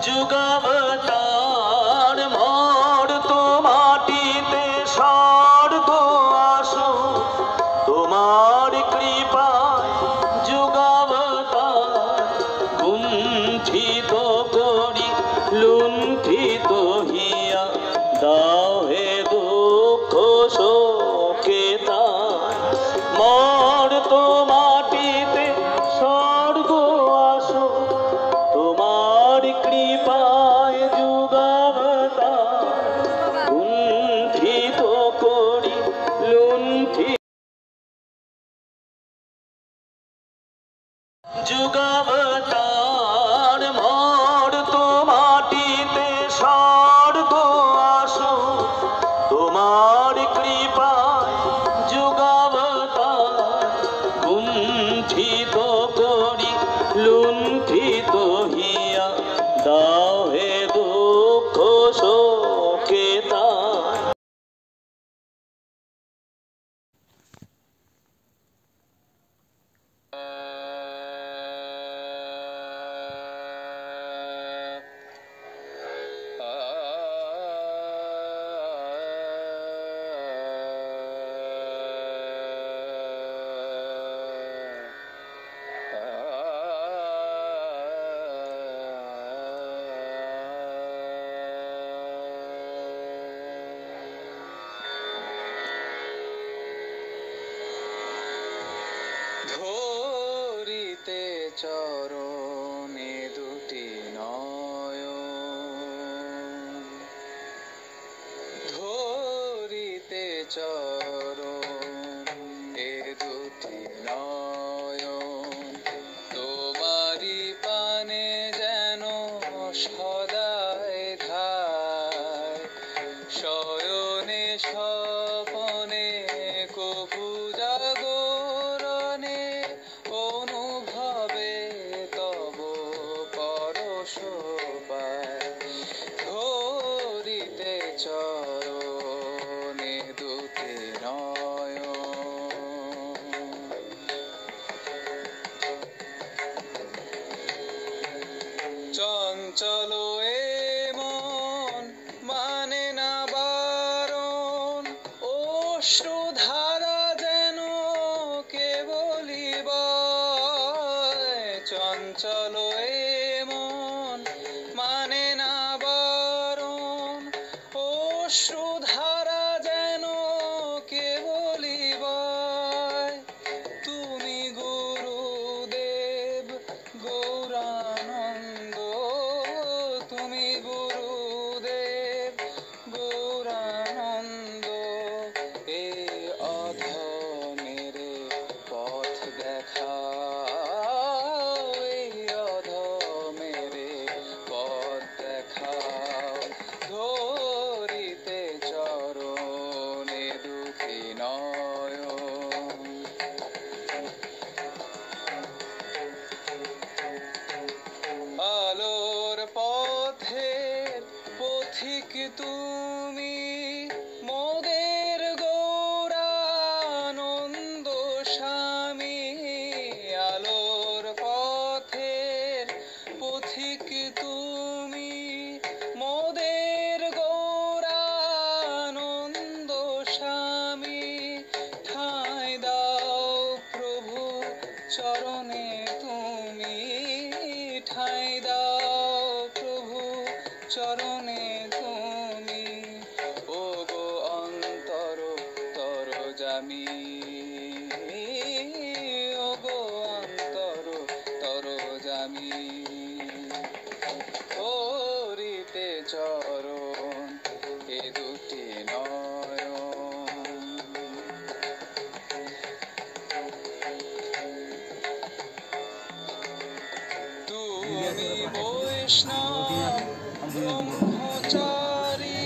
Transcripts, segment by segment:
যুগাবতার মোর তো মাটিতে স্বর্গ আসো তোমার কৃপায় যুগাবতার কুণ্ঠিত করি লুণ্ঠিত হিয়া দাও হে দুঃখ শোকে তার মোর তো মাটিতে স্বর্গ আসো তোমার কৃপায় যুগাবতার কুণ্ঠিত করি লুণ্ঠিত যুগাবতার মোর তো মাটিতে স্বর্গ আসো তোমার কৃপায় যুগাবতার কুণ্ঠিত করি লুণ্ঠিত হিয়া দাও হে দুঃখ শোকে তার ধরিতে চরণে দুটি নয়ন ধরিতে চরণে দুটি নয়ন তোমারি পানে যেন সদায় ধায় শয়নে স্বপনে কভু জাগরণে অনুভবে তব পরশ পায় ধরিতে চরণে দুটি নয়ন চঞ্চল এ মন মানে না বারণ অশ্রুধারা যেন কেবলি বয় চঞ্চল এ মন মানে না বারণ অশ্রুধারা যেন কেবলি বয় তুমি গুরুদেব গৌরানন্দ তুমি গুরুদেব গৌরানন্দ এ অধমের পথ দেখাও এই অধমের পথ দেখাও ধরিতে চরণে দুটি নয়ন আলোর পথের পথিক তুমি মোদের গৌরানন্দ স্বামী আলোর পথের পথিক তুমি মোদের গৌরানন্দ স্বামী ঠাঁই দাও প্রভু চরণে তুমি ঠাঁই দাও প্রভু চরণে তুমি ও গো অন্তর তর জামি ও গো অন্তর তর জামি ধরিতে চরণ এ দুটি নয়ন তুমি বৈষ্ণব ব্রহ্মচারী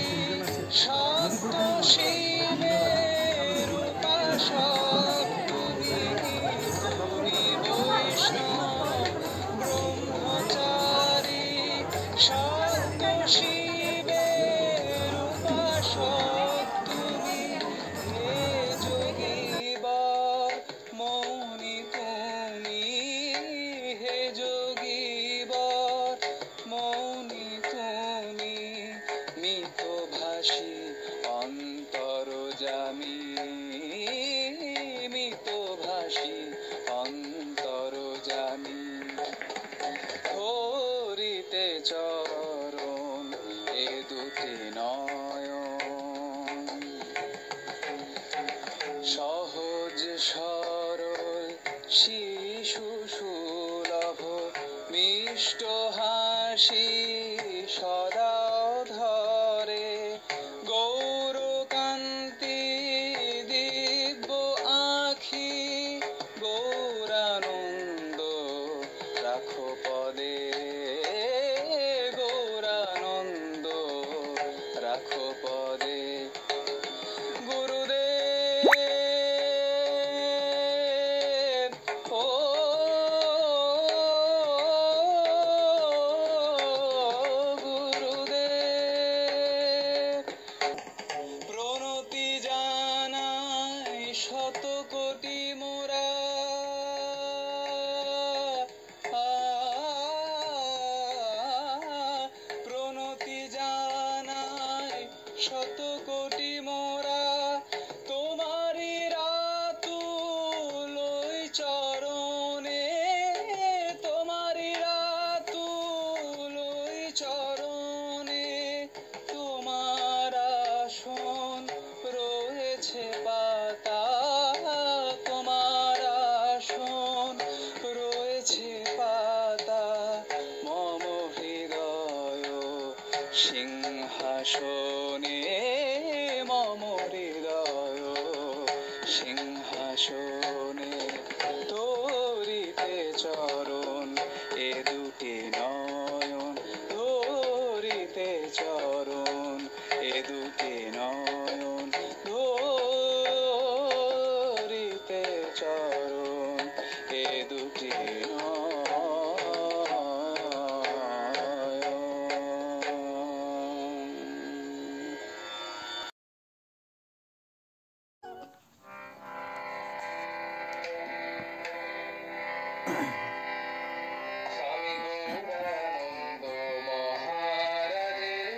সত্য শিবের উপাসক তুমি বৈষ্ণব ব্রহ্মচারী সত্য শিবের উপাসক তুমি হে যোগীবর মৌনি তুমি হে যোগীবর মৌনি ভাসি অন্তর্যামী মিতভাষী অন্তর্যামী ধরিতে চরণ এ দুটি নয়ন সহজ সরল শিশু সুলভ মিষ্ট হাসি সদা ধরে গৌরকান্তি দিব্য আখি গৌরানন্দ রাখো পদে গৌরানন্দ রাখো পদে গুরুদেব ও গুরুদেব প্রণতি জানাই শত কোটি মোরা প্রণতি জানাই শত কোটি মোরা তোমারি রাতুল ওই চরণে তোমারি রাতুল ওই চরণে তোমার আসন রয়েছে পাতা তোমার আসন রয়েছে পাতা মম হৃদয় সিংহাসনে মম হৃদয় সিংহাসনে ধরিতে চরণ এ দুটি নয়ন ধরিতে চরণ এ দুটি নয়ন ধরিতে চরণ এ দুটি স্বামী গৌরানন্দ মহারাজের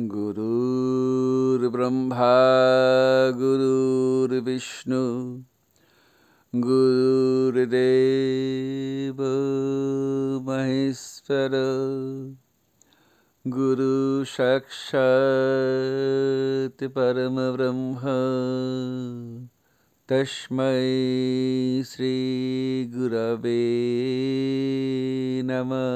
गुरुर्ब्रह्मा गुरुर्विष्णु गुरुर्देव महेश्वर गुरु साक्षात् परमब्रह्म तस्मै श्री गुरवे नमः।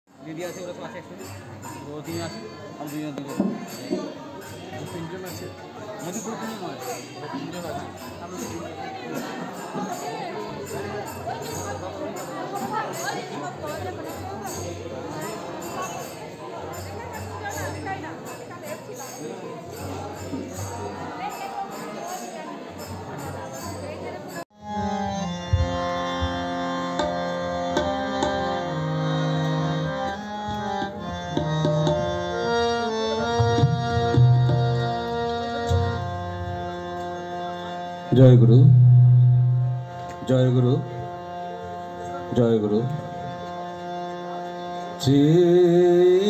দিদি আছে, ওরা তো আছে একসাথে, ও তিন আছে আর দুজন তিনজন আছে, মোদি পুরো তিনজন নয়, তিনজন আছে। জয় গুরু, জয় গুরু, জয় গুরু।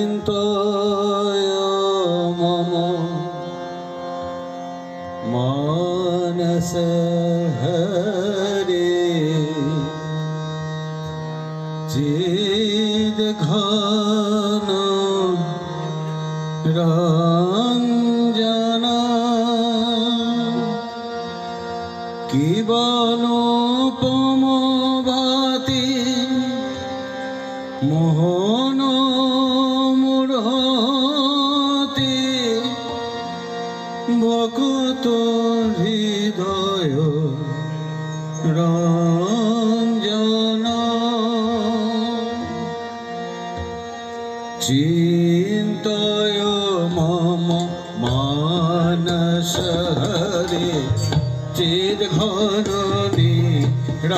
চিন্তয় মম মানস হরে চিদ ঘন রঞ্জন কিবনুপম ভাতি মোহন মূঢ়তি ভকত হৃদয় রঞ্জন চিন্তয় মম মানস হরে চিদ ঘন নিরঞ্জন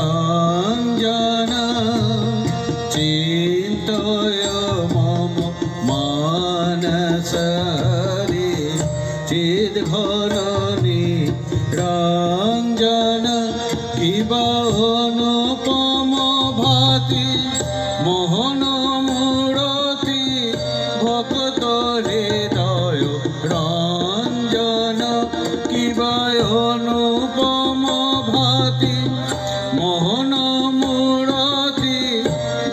চিন্তয় মম মানস হরে চিদ ঘন নিরঞ্জন কিবা অনুপম ভাতি মোহন মূঢ়তি ভক্ত হৃদয় রঞ্জন কিবা অনুপম ভাতি মোহন মূঢ়তি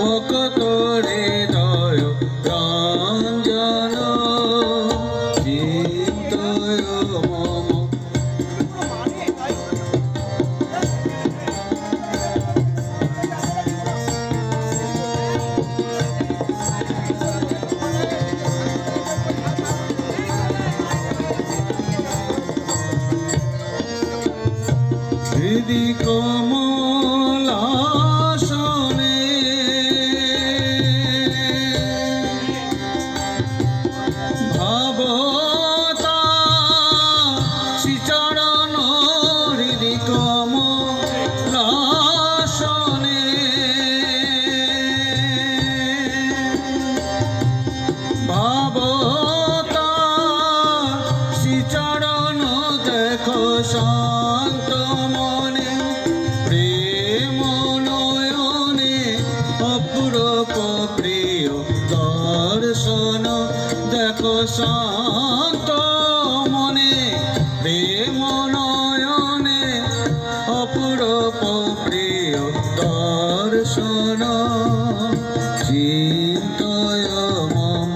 ভক্ত হৃদয় রঞ্জন চিন্তয় মম হৃদি কমলাসনে ভাবতা শ্রীচরণ হৃদি কমলাসনে ভাবতা শ্রীচরণ দেখো শান্ত মনে প্রেম নয়নে অপূরূপ প্রিয় দর্শন দেখো শান্ত মনে প্রেম নয়নে অপূরূপ প্রিয় দর্শন চিন্তয় মম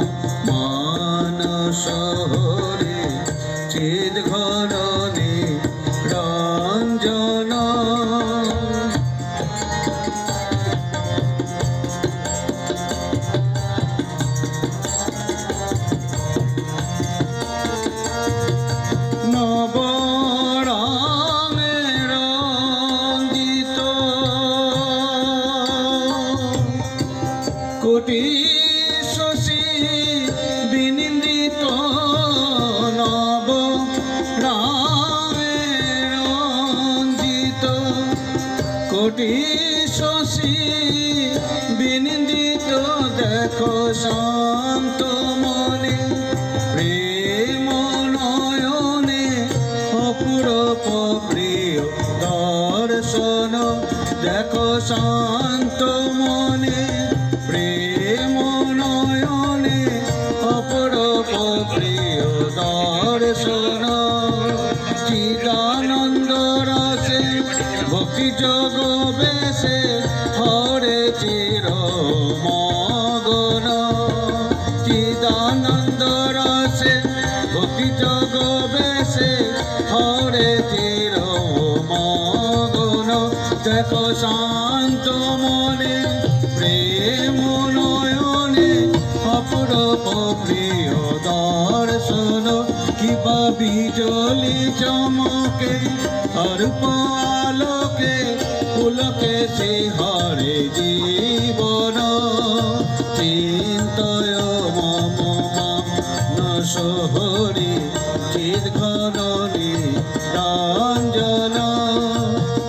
মানস হরে চিদ ঘন নিরঞ্জন নবরঙে রঞ্জিত কোটি শশী বিনিন্দিত দেখো শান্ত মনে প্রেম নয়নে অপূরূপ প্রিয় দর্শন দেখো শান্ত মনে প্রেম নয়নে অপূরূপ প্রিয় দর্শন চিদানন্দ রসে ভক্তি যোগ বেশে হরে চির মগন চিদানন্দ রসে ভক্তি যোগ বেশে হরে চির মগন দেখো শান্ত মনে প্রেম নয়নে অপূরূপ প্রিয় দর্শন কিবা বিজলি চমকে অরূপ আলোকে পুলকে সে হরে জীবন চিন্তয় মম মানস হরি চিৎ ঘননি রঞ্জন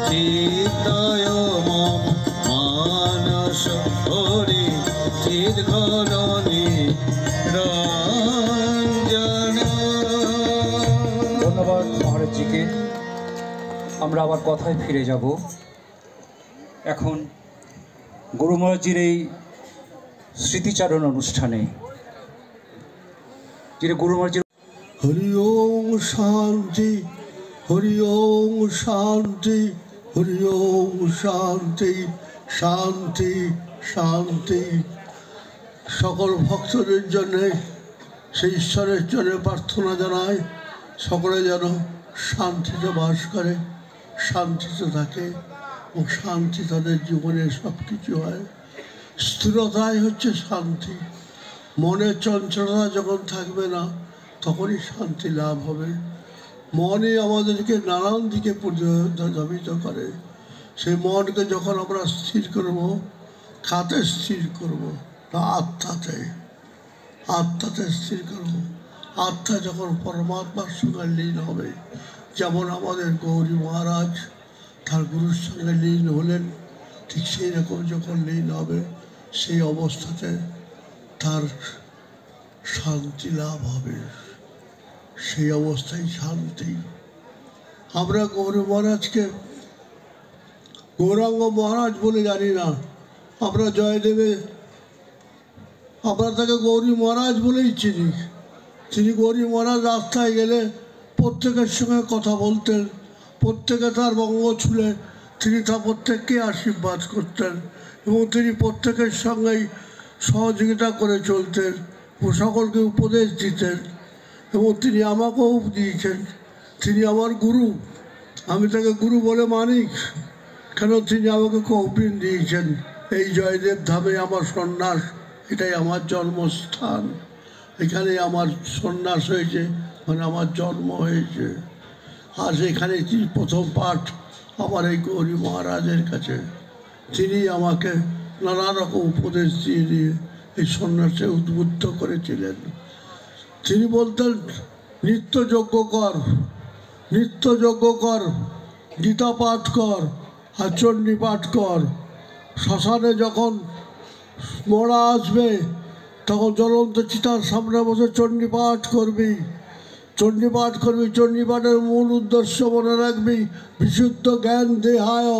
চিন্তয় মম মানস হরি চিৎ ঘননি রঞ্জন। ধন্যবাদ মহারাজজিকে। আমরা আবার কথায় ফিরে যাব। এখন গুরু মহারাজজির এই স্মৃতিচারণ অনুষ্ঠানে যিনি গুরু মহারাজজির হরি ওম শান্তি হরি ওম শান্তি হরি ওম শান্তি শান্তি শান্তি। সকল ভক্তদের জন্যে সেই ঈশ্বরের জন্য প্রার্থনা জানায় সকলে যেন শান্তিতে বাস করে, শান্তিতে থাকে ও শান্তি তাদের জীবনে সব কিছু হয়। স্থিরতাই হচ্ছে শান্তি। মনের চঞ্চলতা যখন থাকবে না তখনই শান্তি লাভ হবে। মনই আমাদেরকে নানান দিকে প্রভাবিত করে। সেই মনকে যখন আমরা স্থির করব, কাতে স্থির করব না আত্মাতে, আত্মাতে স্থির করব। আত্মা যখন পরমাত্মার সঙ্গে লীন হবে, যেমন আমাদের গৌরী মহারাজ তার গুরুর সঙ্গে লীন হলেন, ঠিক সেই রকম যখন লীন হবে সেই অবস্থাতে তার শান্তি লাভ হবে। সেই অবস্থায় শান্তি। আমরা গৌরী মহারাজকে গৌরাঙ্গ মহারাজ বলে জানি না, আমরা জয়দেবে আমরা তাকে গৌরী মহারাজ বলেই চিনি। তিনি গৌরী মহারাজ রাস্তায় গেলে প্রত্যেকের সঙ্গে কথা বলতেন, প্রত্যেকে তার বঙ্গ ছুলে তিনি তা প্রত্যেককে আশীর্বাদ করতেন এবং তিনি প্রত্যেকের সঙ্গেই সহযোগিতা করে চলতেন ও সকলকে উপদেশ দিতেন এবং তিনি আমাকেও দিয়েছেন। তিনি আমার গুরু, আমি তাকে গুরু বলে মানি, কেন তিনি আমাকে কৌপিন দিয়েছেন। এই জয়দেব ধামে আমার সন্ন্যাস, এটাই আমার জন্মস্থান, এখানে আমার সন্ন্যাস হয়েছে, মানে আমার জন্ম হয়েছে। আর এখানে তিনি প্রথম পাঠ আমার এই গৌরী মহারাজের কাছে। তিনি আমাকে নানা রকম উপদেশ দিয়ে দিয়ে এই সন্ন্যাসে উদ্বুদ্ধ করেছিলেন। তিনি বলতেন নিত্যযজ্ঞ কর, নিত্যযজ্ঞ কর, গীতা পাঠ কর আর চণ্ডী পাঠ কর। শ্মশানে যখন মরা আসবে তখন জ্বলন্ত চিতার সামনে বসে চণ্ডী পাঠ করবি, চণ্ডী পাঠ করবি। চণ্ডী পাঠের মূল উদ্দেশ্য মনে রাখবি, বিশুদ্ধ জ্ঞান দেহায়,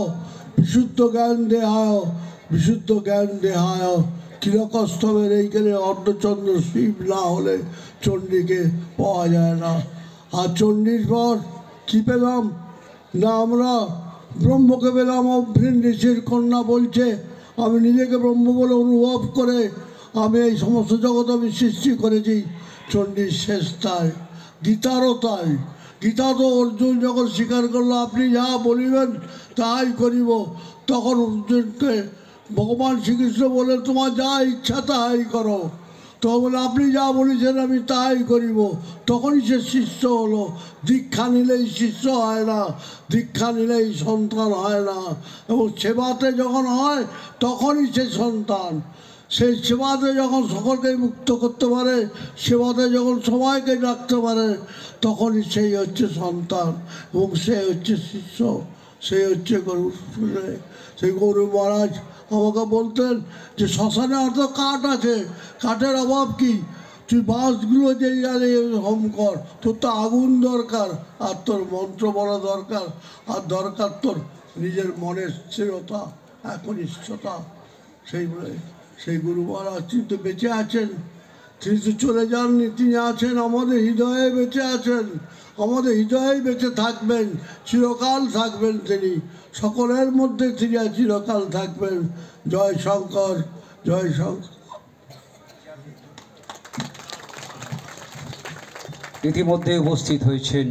বিশুদ্ধ জ্ঞান দেহায়, বিশুদ্ধ জ্ঞান দেহায়। কিরকস্তবের এইখানে অর্ধচন্দ্র শিব না হলে চণ্ডীকে পাওয়া যায় না। আর চণ্ডীর পর কী পেলাম না, আমরা ব্রহ্মকে পেলাম। অভ্রিন ঋষির কন্যা বলছে আমি নিজেকে ব্রহ্ম বলে অনুভব করে আমি এই সমস্ত জগৎ আমি সৃষ্টি করেছি। চণ্ডীর শেষ তাই, গীতারও তাই। গীতা তো অর্জুন যখন স্বীকার করলো আপনি যা বলিবেন তাই করিব, তখন অর্জুনকে ভগবান শ্রীকৃষ্ণ বলে তোমার যা ইচ্ছা তাই করো। তো বলে আপনি যা বলেছেন আমি তাই করিব, তখনই সে শিষ্য হলো। দীক্ষা নিলেই শিষ্য হয় না, দীক্ষা নিলেই সন্তান হয় না। এবং সেবাতে যখন হয় তখনই সে সন্তান। সেই সেবাতে যখন সকলকে মুক্ত করতে পারে, সেবাতে যখন সবাইকে ডাকতে পারে, তখনই সেই হচ্ছে সন্তান এবং সে হচ্ছে শিষ্য। সেই হচ্ছে গরু। সেই গরু মহারাজ আমাকে বলতেন যে শ্মশানে অত কাঠ আছে, কাঠের অভাব কি, তুই বাঁশগুলো যে জানে হোম কর, তোর তো আগুন দরকার, আর তোর মন্ত্র বলা দরকার, আর দরকার তোর নিজের মনের স্থিরতা, একনিষ্ঠতা। সেই গুরু মহারাজ কিন্তু বেঁচে আছেন, তিনি তো চলে যাননি, তিনি আছেন আমাদের হৃদয়ে, বেঁচে আছেন, আমাদের হৃদয়ে বেঁচে থাকবেন, চিরকাল থাকবেন তিনি, সকলের মধ্যে তিনি চিরকাল থাকবেন। জয় শঙ্কর, জয় শঙ্কর। ইতিমধ্যে উপস্থিত হয়েছেন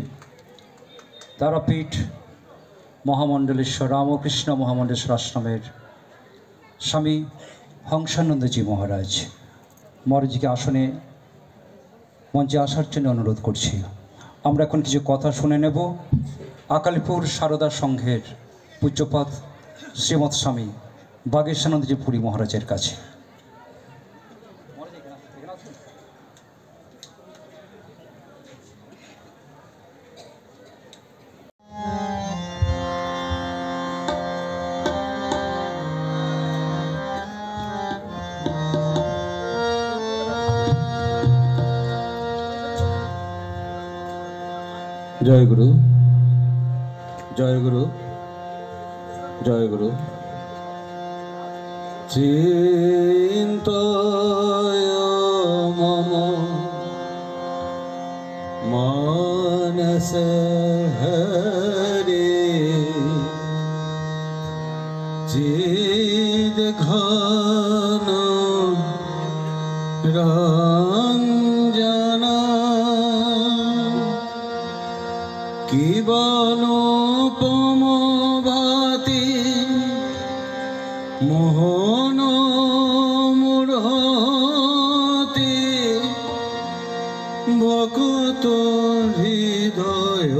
তারাপীঠ মহামণ্ডলেশ্বর রামকৃষ্ণ মহামণ্ডলেশ্বর আশ্রমের স্বামী হংসানন্দজি মহারাজ। মহারাজকে আসনে মঞ্চে আসার জন্য অনুরোধ করছি। আমরা এখন কিছু কথা শুনে নেব আকালিপুর সারদা সংঘের পূজ্যপাদ শ্রীমৎ স্বামী বাগেশানন্দজি পুরী মহারাজের কাছে। জয় গুরু, জয় গুরু, জয় গুরু। চিন্তয় মম মানস হরে, চিদ ঘন রঞ্জনা, কিবনুপম ভাতি মোহন মূঢ়তি, ভক্ত হৃদয়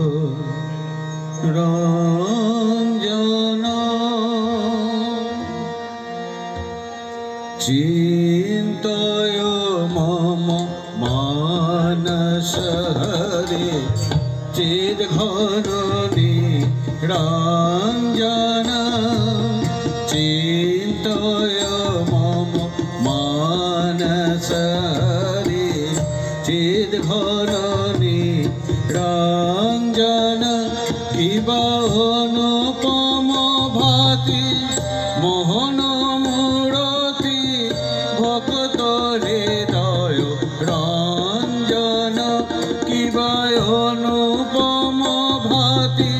রঞ্জন, চিন্তয় মম মানস হরে, চিদ ঘন নিরঞ্জন, চিন্তয় মম মানস হরে, চিদ ঘন নিরঞ্জন, কিবনুপম ভাতি মোহন মূঢ়তি, ভক্ত হৃদয় রঞ্জন, কিবনুপম ভাতি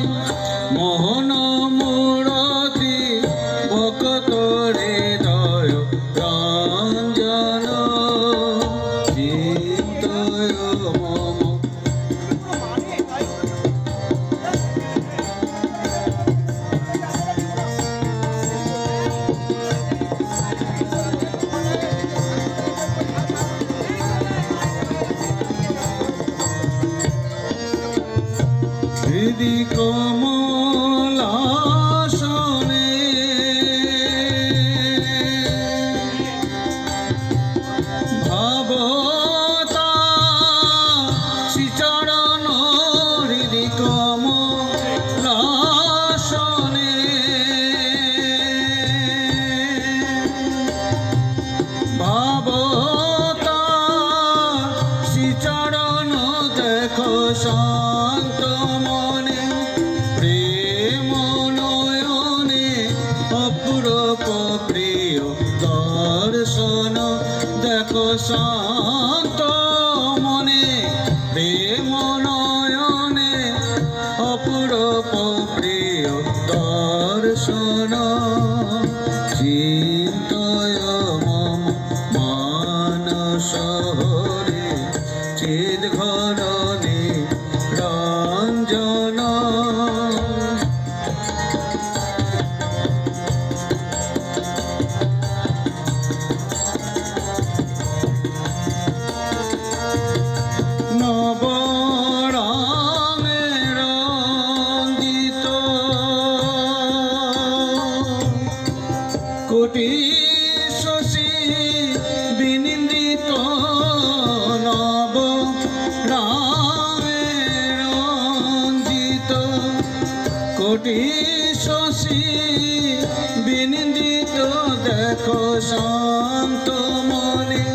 মোহন মূঢ়তি, ভক্ত হৃদয় রঞ্জন, চিন্তয় মম। হৃদি কমলাসনে ভাবতা শ্রীচরণ, হৃদি কমলাসনে ভাবতা শ্রীচরণ, দেখো শান্ত মনে, প্রেম নয়নে অপূরূপ প্রিয় দর্শন, দেখো শান্ত মনে, প্রেম নয়নে অপূরূপ প্রিয় দর্শন, চিন্তয় মম মানস হরে, চিদ ঘন নিরঞ্জন, নবরাঙে রঞ্জিত কোটি শশী বিনিন্দিত, নবরাঙে রঞ্জিত কোটি দেখো শান্ত মনে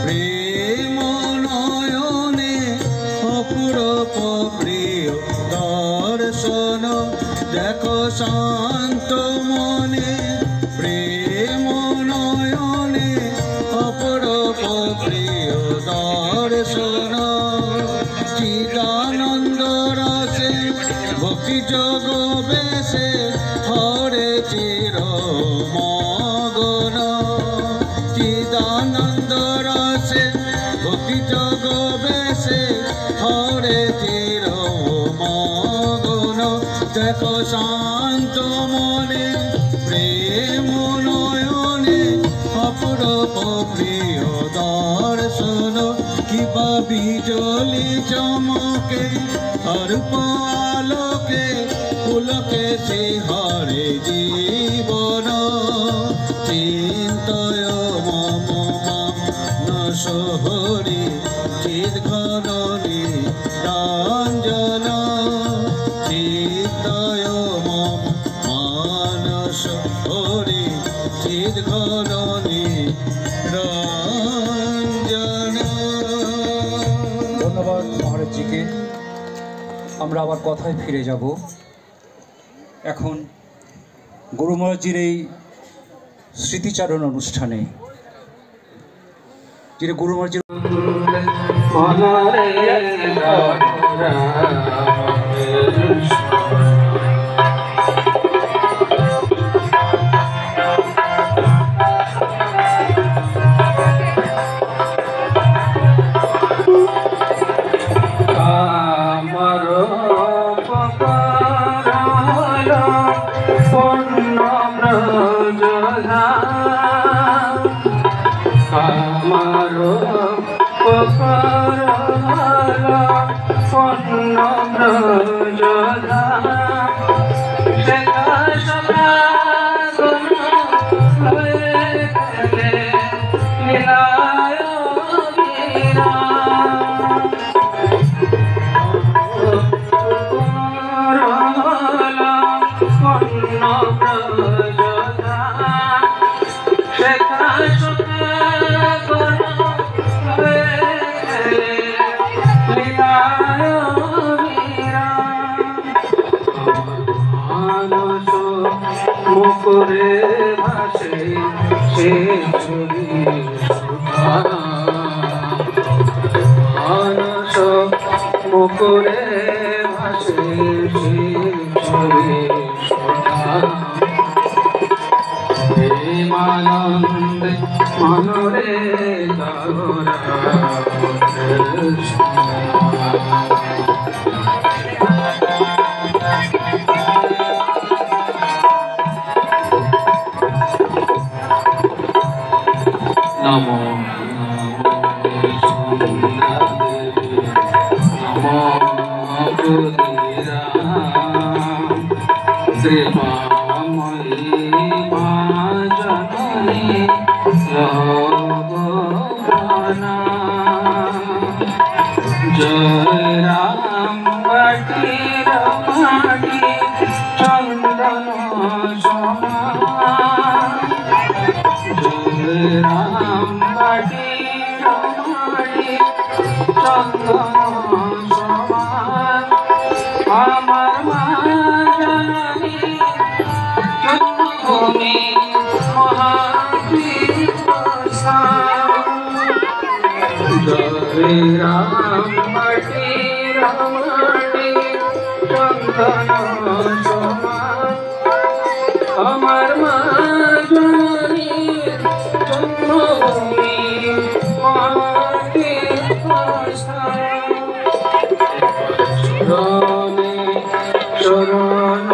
প্রেম নয়নে অপূরূপ প্রিয় দর্শন দেখো শান্ত মনে প্রেম নয়নে অপূরূপ প্রিয় দর্শন চিদানন্দ রসে ভক্তি যোগ বেশে হরে চির মগন চিদানন্দ রসে ভক্তি যোগ বেশে হরে চির মগন দেখো শান্ত মনে প্রেম নয়নে অপূরূপ প্রিয় দর্শন কিবা বিজলি চমকে অল্প আলোকে পুলকে সে হরে জীবন চিন্তয় মম মানস হরি চিৎ ঘননি রঞ্জন চিন্তয় মম মানস হরি চিৎ ঘননি রঞ্জন। ধন্যবাদ মহারাজজিকে। আমরা আবার কথায় ফিরে যাব। এখন গুরু মহারাজজির এই স্মৃতিচারণ অনুষ্ঠানে যিনি গুরু মহারাজজির মুকুরে ভাসে সে ছবি মানস মুকুরে ভাসে সে ছবি প্রেমানন্দে মনরে নমো নমো দেবাময়ী মা জননী লোকপ্রাণা জয় রাম বাটির মাটি চন্দন সমান জয় রাম বাটির মাটি চন্দন সমান আমার মা জননী জন্মভূমি মহাতীর্থস্থান জয় রাম বাটির মাটি চন্দন সমান আমার মা জননী জন্মভূমি মহাতীর্থস্থান চরণে চরণ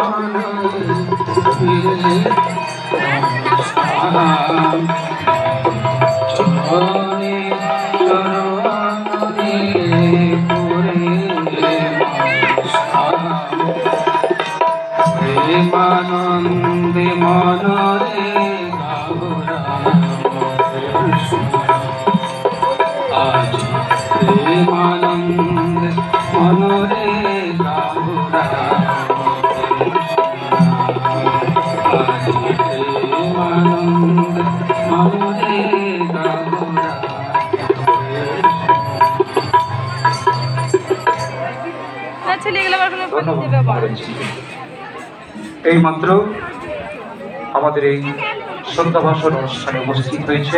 চরণে চরণে প্রেমানন্দে মনরে আজ প্রেমানন্দে মনরে আনন্দ মনে গামরা এই মাত্র আমাদের এই সন্ধ্যা ভাষণ অনুষ্ঠানে উপস্থিত হয়েছে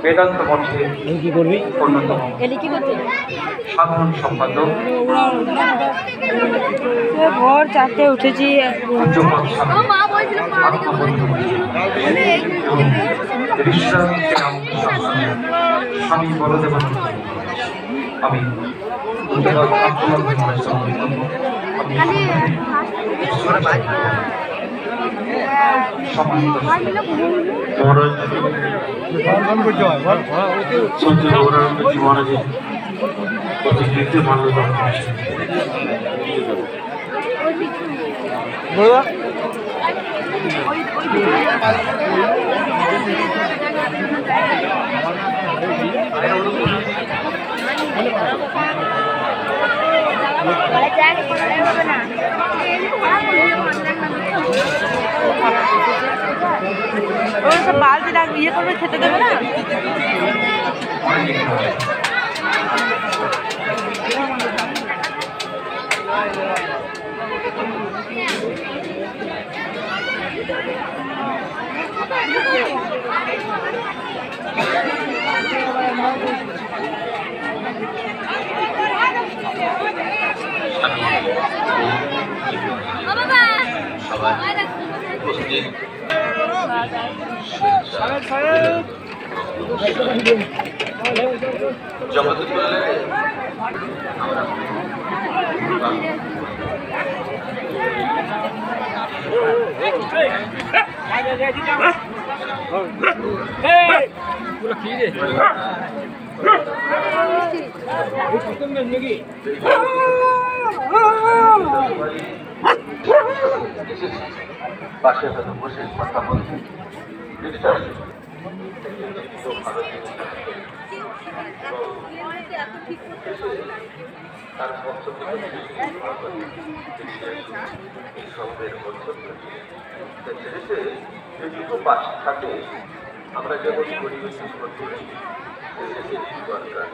বেদান্ত মঠের অন্যতম সাধারণ সম্পাদক ভোর 4টে উঠেছি পূজ্যপাদ স্বামী বলদেবানন্দ আমি সম্মানিত মহারাজের প্রতিকৃতি মান্যতা বালতি ডাক ইয়ে করবে খেতে দেবে না পাশে বসে কথা বলছি তার যেটুকু পাশে থাকে আমরা যেমন পরিবেশ করতে দরকার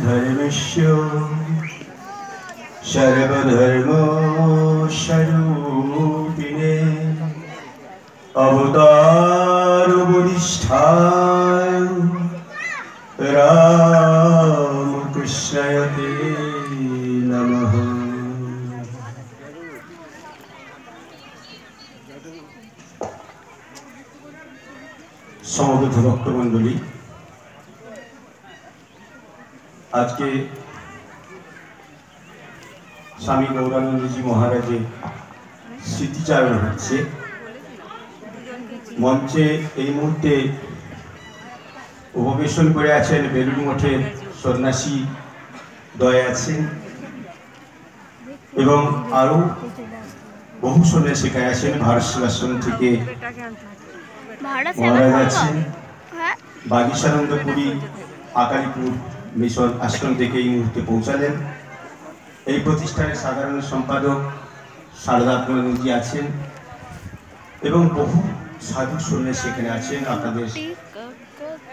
धर्मस्य सर्वधर्मस्वरूपिणे अवतारवरिष्ठाय रामकृष्णाय ते नमः। समवेत भक्तमंडली आज के स्वामी गौरानंद जी महाराज स्मृतिचारण होच्छे मंचे এই মুহূর্তে উপবেশন করে আছেন বেলুড় মঠের সন্ন্যাসী দয় আছেন এবং আরো বহু সন্ন্যাসিকা আছেন ভারত সেবাশ্রম থেকে মহারাজ আছেন বাগীশানন্দপুরী আকালীপুর মিশন আশ্রম থেকে এই মুহূর্তে পৌঁছালেন। এই প্রতিষ্ঠানের সাধারণ সম্পাদক শারদাত্মজি আছেন এবং বহু সাধু সন্ন্যাসী সেখানে আছেন। আপনাদের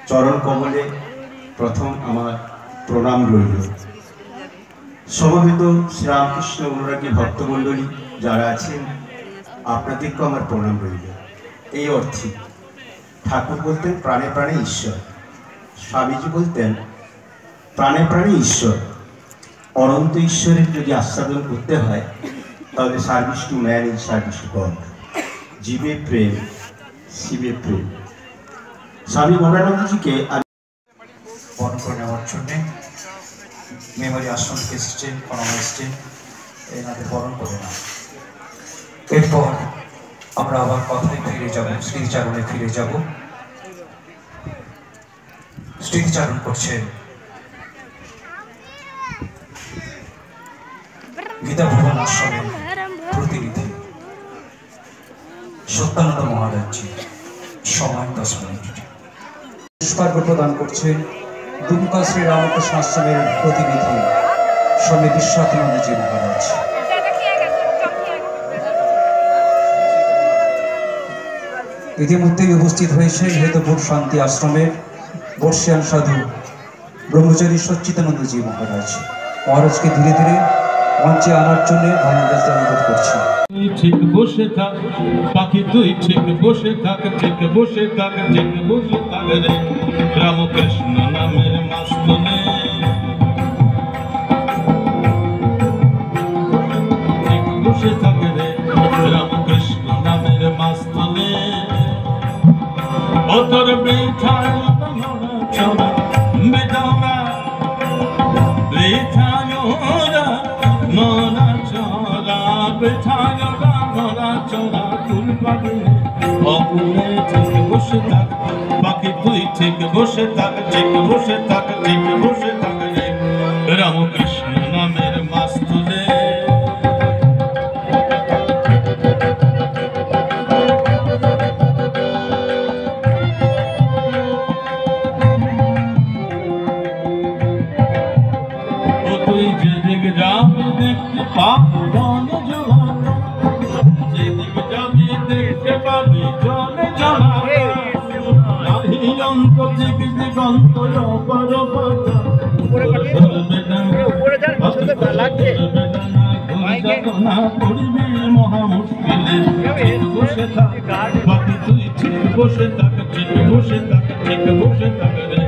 চরণ কমলে প্রথম আমার প্রণাম রইল। সমবেত শ্রীরামকৃষ্ণ অনুরাগী ভক্তমণ্ডলী যারা আছেন আপনাদেরকেও আমার প্রণাম রইল। এই অর্থে ঠাকুর বলতেন প্রাণে প্রাণে ঈশ্বর, স্বামীজি বলতেন প্রাণে প্রাণে ঈশ্বর। অনন্ত ঈশ্বরের যদি আস্বাদন করতে হয় তাহলে service to man is service to god. জীবে প্রেম, শিবে প্রেম। স্বামী গৌরানন্দজিকে বরণ করে নেওয়ার জন্যে মেমোরি আশ্রম থেকে এসছেন, কনমা এসছেন, এনাদের বরণ করে না। এরপর আমরা আবার কথায় ফিরে যাব, স্মৃতিচারণে ফিরে যাব। স্মৃতিচারণ করছেন গীতা ভবন আশ্রমের প্রতিনিধি সত্যানন্দ মহারাজজি। সময় 10 মিনিট। পুষ্পার্ঘ্য প্রদান করছেন দুমকা শ্রী রামকৃষ্ণ আশ্রমের প্রতিনিধি স্বামী বিশ্বনাথানন্দজি মহারাজ। ইতিমধ্যেই উপস্থিত হয়েছে হেতপুর শান্তি আশ্রমের বর্ষিয়ান সাধু ব্রহ্মচারী সচ্চিদানন্দজি মহারাজ। মহারাজকে ধীরে ধীরে মঞ্চে আনার জন্য ধন্যবাদ অনুরোধ করছি। ঠিক বসে থাক পাখি, তুই ঠিক বসে থাক, ঠিক বসে থাক, ঠিক বসে থাক রে রামকৃষ্ণ নামের মাস্তনে। ঠিক বসে থাক রে রামকৃষ্ণ নামের মাস্তনে। ও তোর বৃথায় চলা বেদনা, বৃথায় নরা চলা, বৃথায় নরা চলা কুল পাবে অকুলে। ঠিক বসে থাক বাকি তুই, ঠিক বসে থাক, ঠিক বসে থাক, ঠিক বসে থাক রে রামকৃষ্ণ নামের মাস্তনে। তুই যেদিকে যাবি দেখতে পাবি জলে জলানা, যেদিকে যাবি দেখতে পাবি জলে জলানা। নাহি অন্ত দিকে দিগন্ত অপার পাতা, ধরবে না পড়িবি মহা মুশকিলে। ঠিক বসে থাক বাকি তুই, ঠিক বসে থাক, ঠিক বসে থাক, ঠিক বসে থাক রে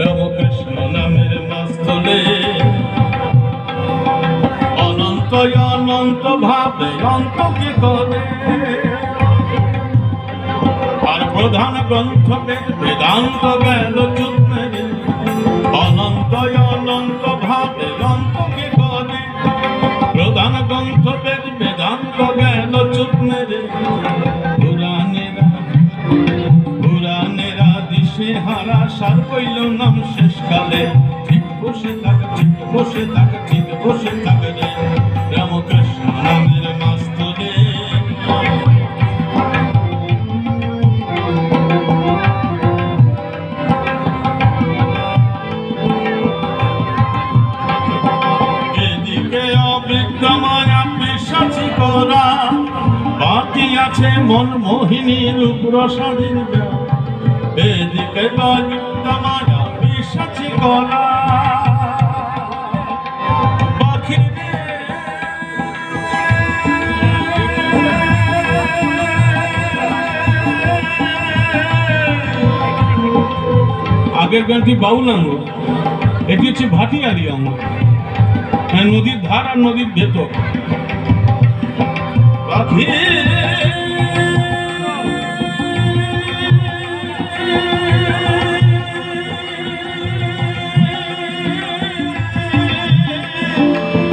রামকৃষ্ণ নামের মাস্তলে। অনন্ত অনন্ত ভাবে অন্তকে করে, আর প্রধান গ্রন্থ বেদান্ত গেল চুপ মেরে। অনন্ত অনন্ত ভাবে অন্তকে করে, প্রধান গ্রন্থ বেদান্ত গেল চুপ মেরে। পুরাণেরা দিশে হারা সার কইল নাম শেষকালে। ঠিক বসে থাক, ঠিক বসে থাক, ঠিক বসে থাক রে রামকৃষ্ণ নামের মাস্তনে। এদিকে অবিদ্যমায়া পিশাচি করা, বাকি আছে মন মোহিনী রূপ রসাদিন। এদিকে অবিদ্যমায়া পিশাচি করা, আগের গানটি বাউল অঙ্গ, এটি হচ্ছে ভাটিয়ারি অঙ্গ। নদীর ধার আর নদীর ভেতর। পাখি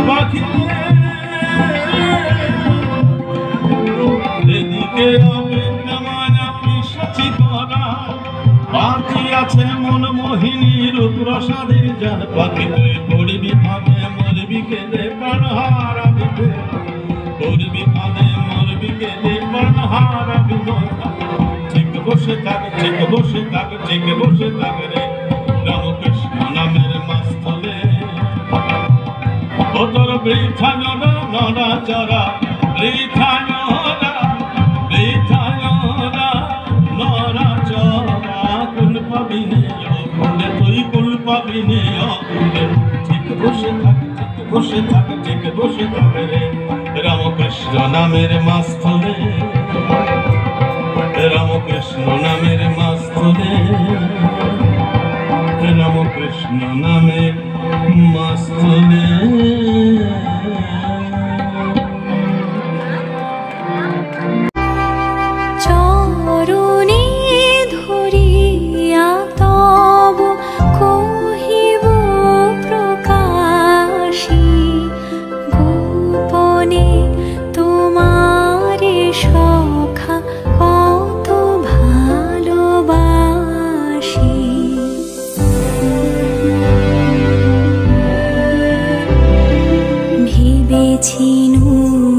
পাখি এদিকে অবিদ্যমায়া পিশাচি করা, বাকি আছে মন মোহিনী রূপ রসাদের জান। পাখি তুই পড়বি ফাঁদে মরবি কেঁদে প্রাণ হারাবি, পড়বি ফাঁদে মরবি কেঁদে প্রাণ হারাবি। ঠিক বসে থাক, ঠিক বসে থাক, ঠিক বসে থাক রে রামকৃষ্ণ নামের মাস্তলে। ও তোর বৃথা নরা চরা, বৃথা নরা, বৃথা নরা নরা চরা কুল পাবি নে অকুলে, তুই কুল পাবি নে অকুলে। ঠিক বসে থাক, ঠিক বসে থাক, ঠিক বসে থাক রে রামকৃষ্ণ নামের মাস্তলে। রামকৃষ্ণ নামের মাস্তলে, রামকৃষ্ণ নামের মাস্তলে। পেয়েছি নূর।